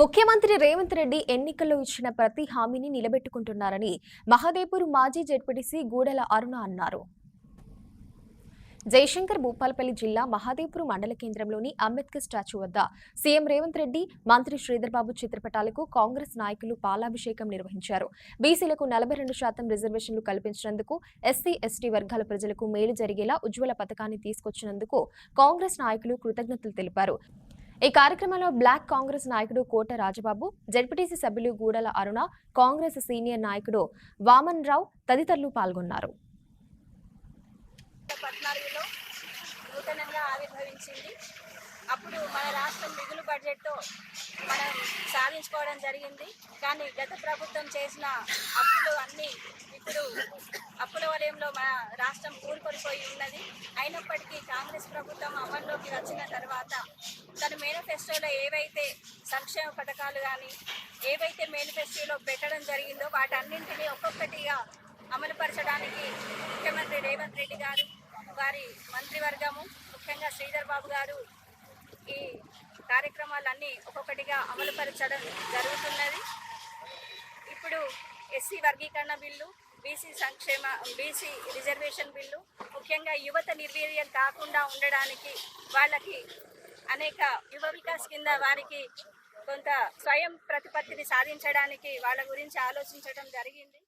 ముఖ్యమంత్రి రేవంత్ రెడ్డి ఎన్నికల్లో ఇచ్చిన ప్రతి హామీని నిలబెట్టుకుంటున్నారని మహదేవ్పూర్ మాజీ జెడ్పీటీసీ గూడెల అరుణ అన్నారు. జయశంకర్ భూపాలపల్లి జిల్లా మహదేవ్పూర్ మండల కేంద్రంలోని అంబేద్కర్ స్టాచ్యూ వద్ద సీఎం రేవంత్ రెడ్డి, మంత్రి శ్రీధర్బాబు చిత్రపటాలకు కాంగ్రెస్ నాయకులు పాలాభిషేకం నిర్వహించారు. బీసీలకు 42% రిజర్వేషన్లు కల్పించినందుకు, ఎస్సీ, ఎస్టీ వర్గాల ప్రజలకు మేలు జరిగేలా ఉజ్వల పథకాన్ని తీసుకొచ్చినందుకు కాంగ్రెస్ నాయకులు కృతజ్ఞతలు తెలిపారు. ఈ కార్యక్రమంలో బ్లాక్ కాంగ్రెస్ నాయకుడు కోట రాజబాబు, జెడ్పీటీసీ సభ్యులు గూడల అరుణ, కాంగ్రెస్ సీనియర్ నాయకుడు వామన్ రావు తదితరులు పాల్గొన్నారు. నూతనంగా ఆవిర్భవించింది. అప్పుడు మన రాష్ట్రం మిగులు బడ్జెట్తో మనం సాధించుకోవడం జరిగింది. కానీ గత ప్రభుత్వం చేసిన అప్పులు అన్నీ ఇప్పుడు అప్పుల వలయంలో మన రాష్ట్రం కూరుకొనిపోయి ఉన్నది. అయినప్పటికీ కాంగ్రెస్ ప్రభుత్వం అమల్లోకి వచ్చిన తర్వాత తన మేనిఫెస్టోలో ఏవైతే సంక్షేమ పథకాలు కానీ ఏవైతే మేనిఫెస్టోలో పెట్టడం జరిగిందో వాటన్నింటినీ ఒక్కొక్కటిగా అమలుపరచడానికి ముఖ్యమంత్రి రేవంత్ రెడ్డి గారు, వారి మంత్రివర్గము, ముఖ్యంగా శ్రీధర్ బాబు గారు ఈ కార్యక్రమాలన్నీ ఒక్కొక్కటిగా అమలుపరచడం జరుగుతున్నది. ఇప్పుడు ఎస్సీ వర్గీకరణ బిల్లు, బీసీ రిజర్వేషన్ బిల్లు, ముఖ్యంగా యువత నిర్వీర్యం కాకుండా ఉండడానికి వాళ్ళకి అనేక యువ వికాస్ కింద వారికి కొంత స్వయం ప్రతిపత్తిని సాధించడానికి వాళ్ళ గురించి ఆలోచించడం జరిగింది.